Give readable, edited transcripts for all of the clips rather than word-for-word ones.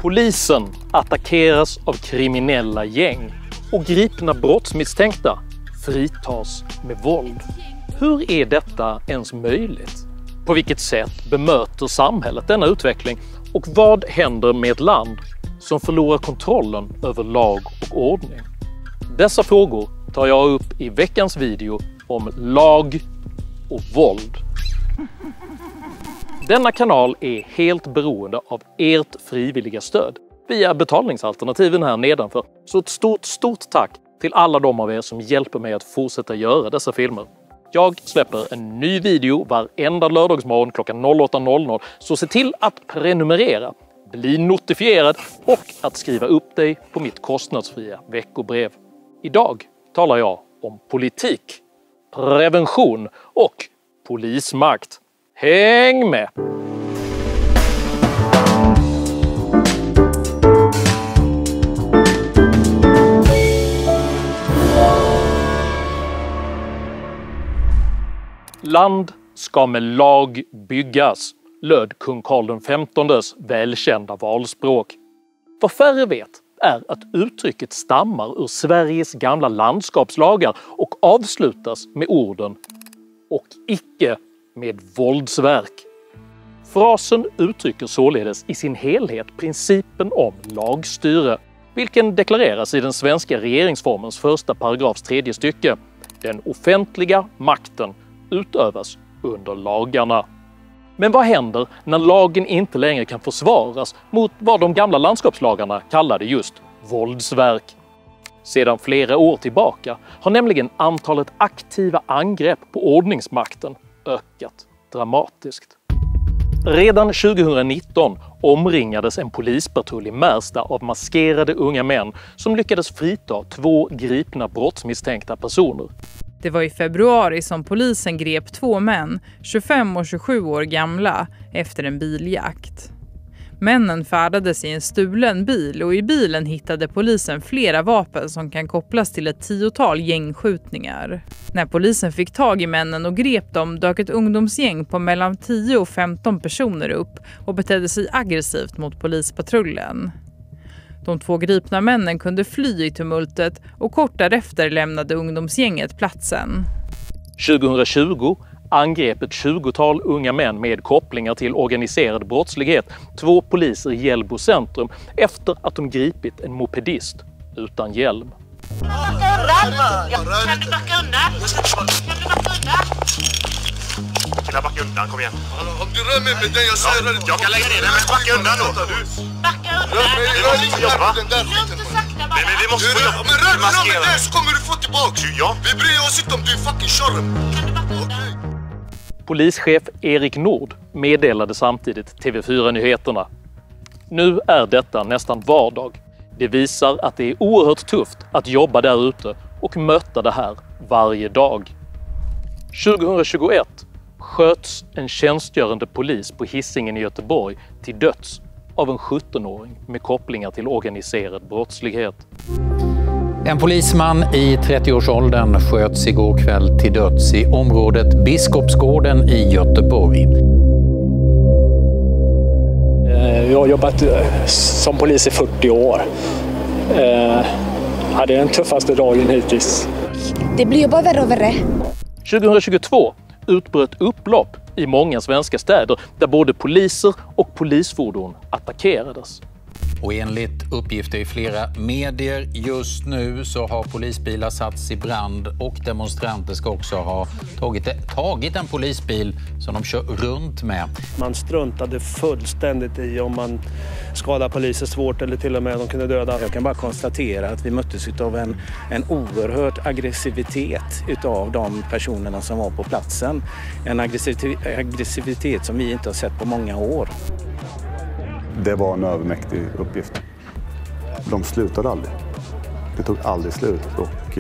Polisen attackeras av kriminella gäng och gripna brottsmisstänkta fritas med våld. Hur är detta ens möjligt? På vilket sätt bemöter samhället denna utveckling? Och vad händer med ett land som förlorar kontrollen över lag och ordning? Dessa frågor tar jag upp i veckans video om lag och våld. Denna kanal är helt beroende av ert frivilliga stöd via betalningsalternativen här nedanför. Så ett stort tack till alla de av er som hjälper mig att fortsätta göra dessa filmer. Jag släpper en ny video varenda lördagsmorgon klockan 08:00, så se till att prenumerera, bli notifierad och att skriva upp dig på mitt kostnadsfria veckobrev. Idag talar jag om politik, prevention och polismakt. Häng med! Land ska med lag byggas, löd kung Karl XV:s välkända valspråk. Vad färre vet är att uttrycket stammar ur Sveriges gamla landskapslagar och avslutas med orden "och icke med våldsverk". Frasen uttrycker således i sin helhet principen om lagstyre, vilken deklareras i den svenska regeringsformens första paragrafs 3:e stycke. Den offentliga makten utövas under lagarna. Men vad händer när lagen inte längre kan försvaras mot vad de gamla landskapslagarna kallade just våldsverk? Sedan flera år tillbaka har nämligen antalet aktiva angrepp på ordningsmakten ökat dramatiskt. Redan 2019 omringades en polispatrull i Märsta av maskerade unga män som lyckades frita 2 gripna brottsmisstänkta personer. Det var i februari som polisen grep 2 män, 25 och 27 år gamla, efter en biljakt. Männen färdades i en stulen bil och i bilen hittade polisen flera vapen som kan kopplas till ett 10-tal gängskjutningar. När polisen fick tag i männen och grep dem dök ett ungdomsgäng på mellan 10 och 15 personer upp och betedde sig aggressivt mot polispatrullen. De 2 gripna männen kunde fly i tumultet och kort därefter lämnade ungdomsgänget platsen. 2020 angrep ett 20-tal unga män med kopplingar till organiserad brottslighet 2 poliser i Hjällbo centrum efter att de gripit en mopedist utan hjälm. Kan du backa undan? Backa undan, kom igen. Om du rör mig med den, jag säger det. Jag kan lägga ner den, men backa undan då. Backa undan. Vi måste jobba. Men vi måste få jobba. Men rör mig med den så kommer du få tillbaka. Ja. Vi bryr oss inte om du är fucking körren. Kan du backa undan? Polischef Erik Nord meddelade samtidigt TV4-nyheterna. Nu är detta nästan vardag. Det visar att det är oerhört tufft att jobba där ute och möta det här varje dag. 2021 sköts en tjänstgörande polis på Hisingen i Göteborg till döds av en 17-åring med kopplingar till organiserad brottslighet. En polisman i 30-årsåldern sköts igår kväll till döds i området Biskopsgården i Göteborg. Jag har jobbat som polis i 40 år. Det är den tuffaste dagen hittills. Det blir ju bara värre och värre. 2022 utbröt upplopp i många svenska städer där både poliser och polisfordon attackerades. Och enligt uppgifter i flera medier just nu så har polisbilar satts i brand och demonstranter ska också ha tagit en polisbil som de kör runt med. Man struntade fullständigt i om man skadar poliser svårt eller till och med de kunde döda. Jag kan bara konstatera att vi möttes av en oerhörd aggressivitet utav de personerna som var på platsen. En aggressivitet som vi inte har sett på många år. Det var en övermäktig uppgift. De slutade aldrig. Det tog aldrig slut. Och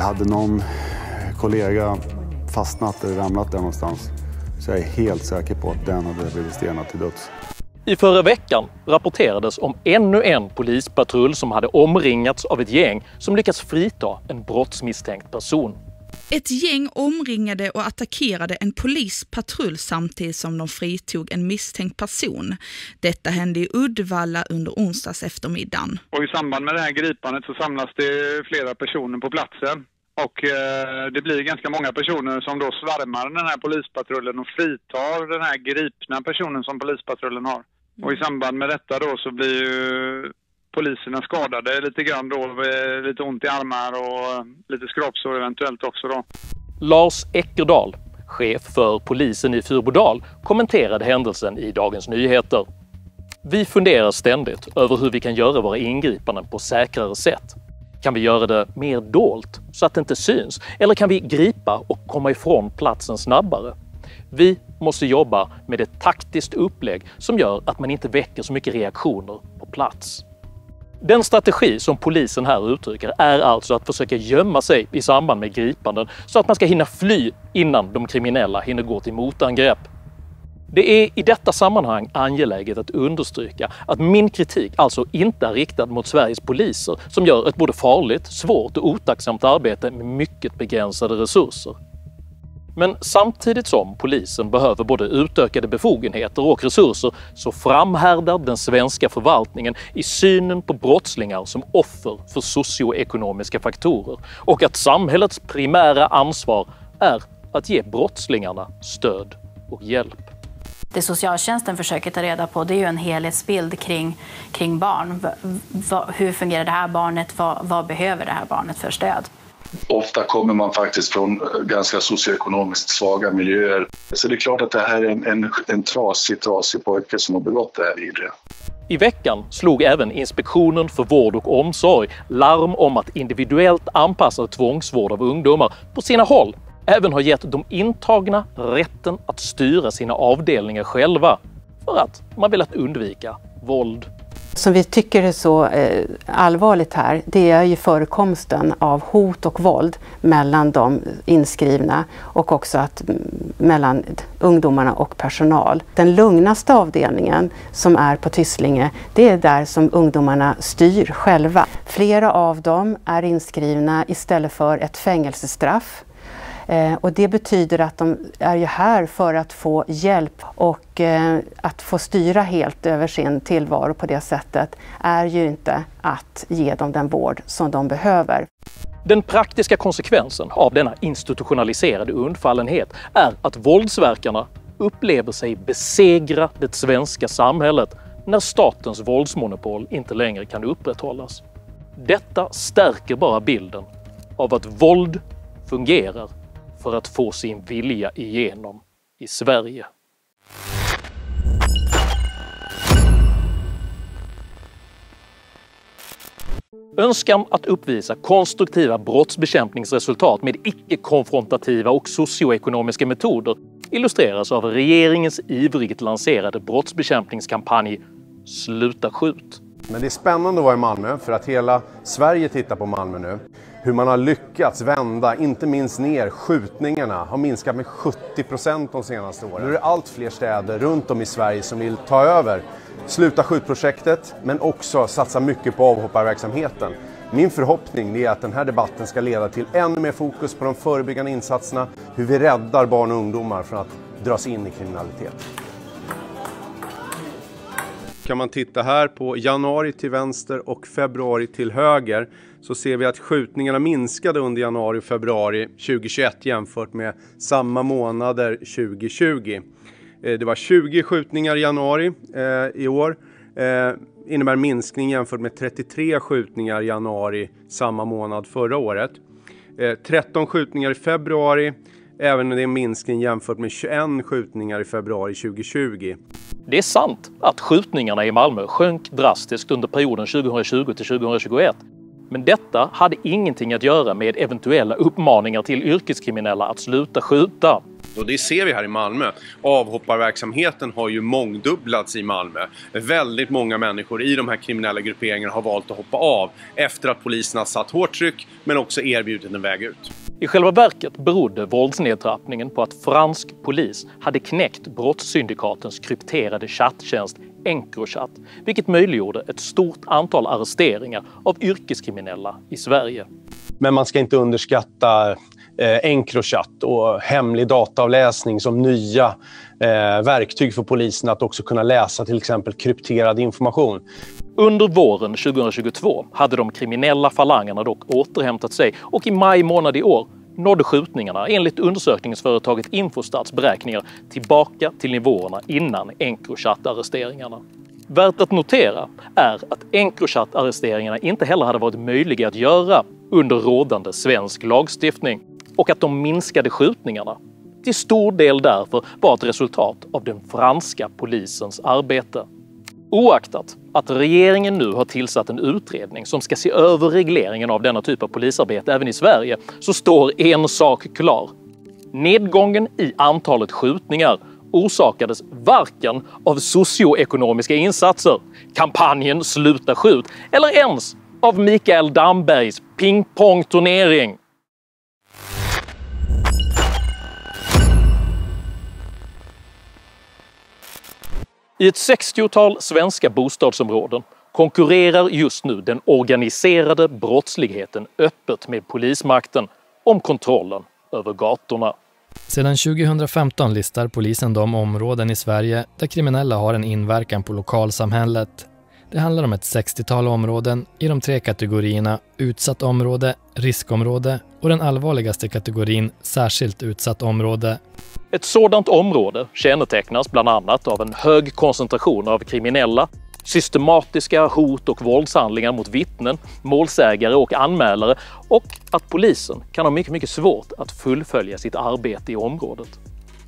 hade någon kollega fastnat eller ramlat där någonstans så jag är helt säker på att den hade blivit stenad till döds. I förra veckan rapporterades om ännu en polispatrull som hade omringats av ett gäng som lyckats frita en brottsmisstänkt person. Ett gäng omringade och attackerade en polispatrull samtidigt som de fritog en misstänkt person. Detta hände i Uddevalla under onsdags eftermiddagen. Och i samband med det här gripandet så samlas det flera personer på platsen. Och det blir ganska många personer som då svärmar den här polispatrullen och fritar den här gripna personen som polispatrullen har. Och i samband med detta då så blir ju poliserna skadade lite grann då, lite ont i armar och lite skrapsår eventuellt också då. Lars Eckerdal, chef för polisen i Fyrbodal, kommenterade händelsen i Dagens Nyheter. Vi funderar ständigt över hur vi kan göra våra ingripanden på säkrare sätt. Kan vi göra det mer dolt så att det inte syns? Eller kan vi gripa och komma ifrån platsen snabbare? Vi måste jobba med ett taktiskt upplägg som gör att man inte väcker så mycket reaktioner på plats. Den strategi som polisen här uttrycker är alltså att försöka gömma sig i samband med gripanden så att man ska hinna fly innan de kriminella hinner gå till motangrepp. Det är i detta sammanhang angeläget att understryka att min kritik alltså inte är riktad mot Sveriges poliser som gör ett både farligt, svårt och otacksamt arbete med mycket begränsade resurser. Men samtidigt som polisen behöver både utökade befogenheter och resurser så framhärdar den svenska förvaltningen i synen på brottslingar som offer för socioekonomiska faktorer och att samhällets primära ansvar är att ge brottslingarna stöd och hjälp. Det socialtjänsten försöker ta reda på det är ju en helhetsbild kring barn. Hur fungerar det här barnet? Vad behöver det här barnet för stöd? Ofta kommer man faktiskt från ganska socioekonomiskt svaga miljöer. Så det är klart att det här är en trasig pojke som har begått det här vidriga. I veckan slog även Inspektionen för vård och omsorg larm om att individuellt anpassad tvångsvård av ungdomar på sina håll även har gett de intagna rätten att styra sina avdelningar själva för att man velat undvika våld. Som vi tycker är så allvarligt här, det är ju förekomsten av hot och våld mellan de inskrivna och också mellan ungdomarna och personal. Den lugnaste avdelningen som är på Tysslinge, det är där som ungdomarna styr själva. Flera av dem är inskrivna istället för ett fängelsestraff. Och det betyder att de är ju här för att få hjälp och att få styra helt över sin tillvaro på det sättet är ju inte att ge dem den vård som de behöver. Den praktiska konsekvensen av denna institutionaliserade undfallenhet är att våldsverkarna upplever sig besegra det svenska samhället när statens våldsmonopol inte längre kan upprätthållas. Detta stärker bara bilden av att våld fungerar för att få sin vilja igenom i Sverige. Önskan att uppvisa konstruktiva brottsbekämpningsresultat med icke-konfrontativa och socioekonomiska metoder illustreras av regeringens ivrigt lanserade brottsbekämpningskampanj Sluta skjut. Men det är spännande att vara i Malmö för att hela Sverige tittar på Malmö nu. Hur man har lyckats vända, inte minst ner, skjutningarna har minskat med 70% de senaste åren. Nu är det allt fler städer runt om i Sverige som vill ta över Sluta skjutprojektet men också satsa mycket på avhopparverksamheten. Min förhoppning är att den här debatten ska leda till ännu mer fokus på de förebyggande insatserna, hur vi räddar barn och ungdomar från att dras in i kriminalitet. Kan man titta här på januari till vänster och februari till höger så ser vi att skjutningarna minskade under januari och februari 2021 jämfört med samma månader 2020. Det var 20 skjutningar i januari i år, innebär minskning jämfört med 33 skjutningar i januari samma månad förra året. 13 skjutningar i februari, även en minskning jämfört med 21 skjutningar i februari 2020. Det är sant att skjutningarna i Malmö sjönk drastiskt under perioden 2020 till 2021. Men detta hade ingenting att göra med eventuella uppmaningar till yrkeskriminella att sluta skjuta. Och det ser vi här i Malmö. Avhopparverksamheten har ju mångdubblats i Malmö. Väldigt många människor i de här kriminella grupperingarna har valt att hoppa av efter att polisen har satt hårt tryck men också erbjudit en väg ut. I själva verket berodde våldsnedtrappningen på att fransk polis hade knäckt brottssyndikatens krypterade chatttjänst Encrochat, vilket möjliggjorde ett stort antal arresteringar av yrkeskriminella i Sverige. Men man ska inte underskatta Encrochat och hemlig dataavläsning som nya verktyg för polisen att också kunna läsa till exempel krypterad information. Under våren 2022 hade de kriminella falangerna dock återhämtat sig och i maj månad i år nådde skjutningarna enligt undersökningsföretaget Infostats beräkningar tillbaka till nivåerna innan Encrochat-arresteringarna. Värt att notera är att Encrochat-arresteringarna inte heller hade varit möjliga att göra under rådande svensk lagstiftning och att de minskade skjutningarna till stor del därför var ett resultat av den franska polisens arbete. Oaktat att regeringen nu har tillsatt en utredning som ska se över regleringen av denna typ av polisarbete även i Sverige så står en sak klar. Nedgången i antalet skjutningar orsakades varken av socioekonomiska insatser, kampanjen Sluta skjut eller ens av Mikael Dambergs pingpongturnering. I ett 60-tal svenska bostadsområden konkurrerar just nu den organiserade brottsligheten öppet med polismakten om kontrollen över gatorna. Sedan 2015 listar polisen de områden i Sverige där kriminella har en inverkan på lokalsamhället. Det handlar om ett 60-tal områden i de 3 kategorierna utsatt område, riskområde och den allvarligaste kategorin särskilt utsatt område. Ett sådant område kännetecknas bland annat av en hög koncentration av kriminella, systematiska hot och våldshandlingar mot vittnen, målsägare och anmälare och att polisen kan ha mycket svårt att fullfölja sitt arbete i området.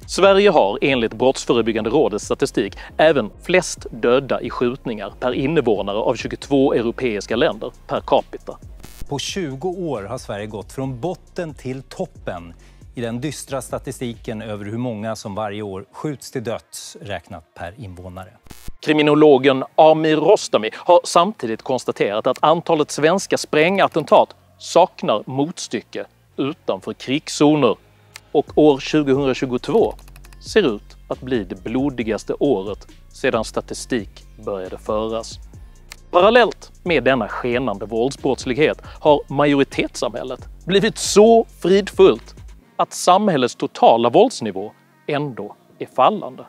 Sverige har enligt Brottsförebyggande rådets statistik även flest döda i skjutningar per invånare av 22 europeiska länder per capita. På 20 år har Sverige gått från botten till toppen i den dystra statistiken över hur många som varje år skjuts till döds räknat per invånare. Kriminologen Amir Rostami har samtidigt konstaterat att antalet svenska sprängattentat saknar motstycke utanför krigszoner. Och år 2022 ser ut att bli det blodigaste året sedan statistik började föras. Parallellt med denna skenande våldsbrottslighet har majoritetssamhället blivit så fridfullt att samhällets totala våldsnivå ändå är fallande.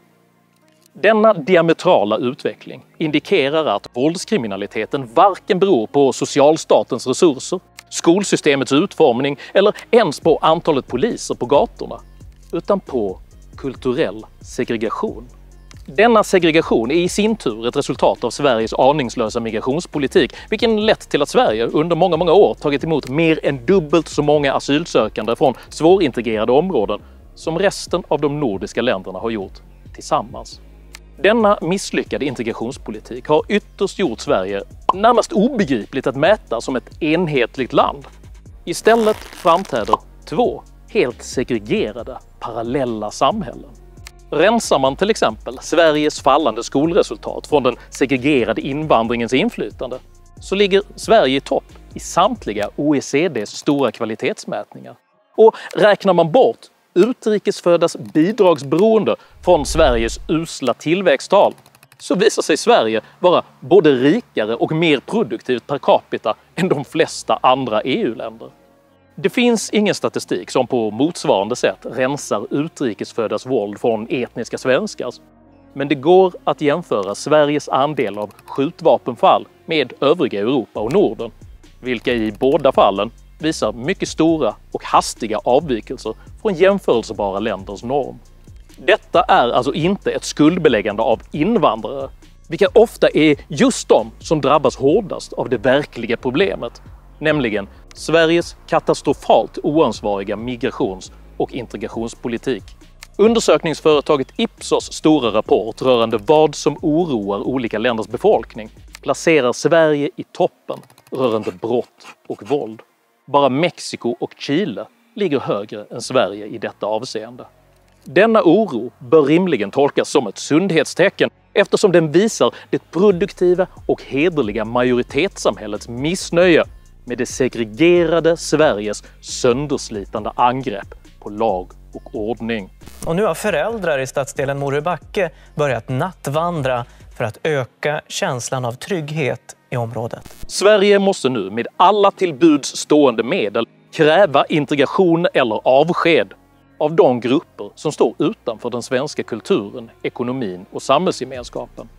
Denna diametrala utveckling indikerar att våldskriminaliteten varken beror på socialstatens resurser, skolsystemets utformning eller ens på antalet poliser på gatorna, utan på kulturell segregation. Denna segregation är i sin tur ett resultat av Sveriges aningslösa migrationspolitik, vilken lett till att Sverige under många år tagit emot mer än dubbelt så många asylsökande från svårintegrerade områden som resten av de nordiska länderna har gjort tillsammans. Denna misslyckade integrationspolitik har ytterst gjort Sverige närmast obegripligt att mäta som ett enhetligt land. Istället framträder 2 helt segregerade parallella samhällen. Rensar man till exempel Sveriges fallande skolresultat från den segregerade invandringens inflytande så ligger Sverige i topp i samtliga OECDs stora kvalitetsmätningar. Och räknar man bort utrikesföddas bidragsberoende från Sveriges usla tillväxttal så visar sig Sverige vara både rikare och mer produktivt per capita än de flesta andra EU-länder. Det finns ingen statistik som på motsvarande sätt rensar utrikesföddas våld från etniska svenskars. Men det går att jämföra Sveriges andel av skjutvapenfall med övriga Europa och Norden, vilka i båda fallen visar mycket stora och hastiga avvikelser från jämförelsebara länders norm. Detta är alltså inte ett skuldbeläggande av invandrare, vilka ofta är just de som drabbas hårdast av det verkliga problemet, nämligen Sveriges katastrofalt oansvariga migrations- och integrationspolitik. Undersökningsföretaget Ipsos stora rapport rörande vad som oroar olika länders befolkning placerar Sverige i toppen rörande brott och våld. Bara Mexiko och Chile ligger högre än Sverige i detta avseende. Denna oro bör rimligen tolkas som ett sundhetstecken eftersom den visar det produktiva och hederliga majoritetssamhällets missnöje med det segregerade Sveriges sönderslitande angrepp på lag och ordning. Och nu har föräldrar i stadsdelen Morebacke börjat nattvandra för att öka känslan av trygghet i området. Sverige måste nu med alla till buds stående medel kräva integration eller avsked av de grupper som står utanför den svenska kulturen, ekonomin och samhällsgemenskapen.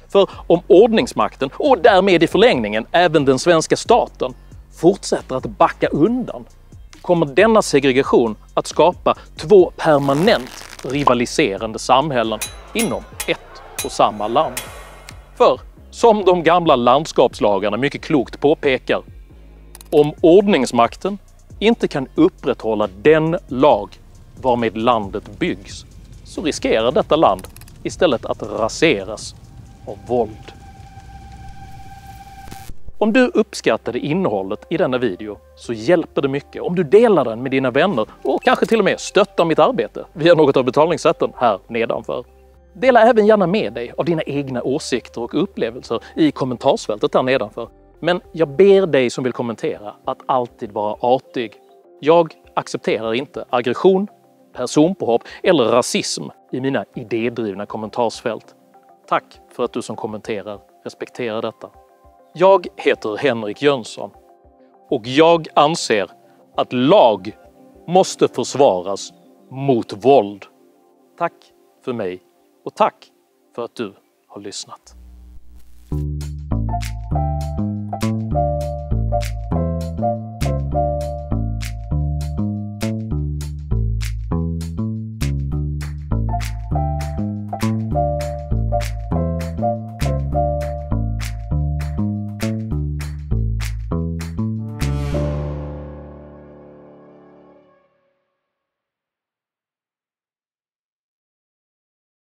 För om ordningsmakten, och därmed i förlängningen även den svenska staten, fortsätter att backa undan kommer denna segregation att skapa två permanent rivaliserande samhällen inom ett och samma land. För, som de gamla landskapslagarna mycket klokt påpekar, om ordningsmakten inte kan upprätthålla den lag varmed landet byggs, så riskerar detta land istället att raseras av våld. Om du uppskattade innehållet i denna video så hjälper det mycket om du delar den med dina vänner och kanske till och med stöttar mitt arbete via något av betalningssätten här nedanför. Dela även gärna med dig av dina egna åsikter och upplevelser i kommentarsfältet här nedanför. Men jag ber dig som vill kommentera att alltid vara artig. Jag accepterar inte aggression, personpåhopp eller rasism i mina idédrivna kommentarsfält. Tack för att du som kommenterar respekterar detta. Jag heter Henrik Jönsson och jag anser att lag måste försvaras mot våld. Tack för mig och tack för att du har lyssnat.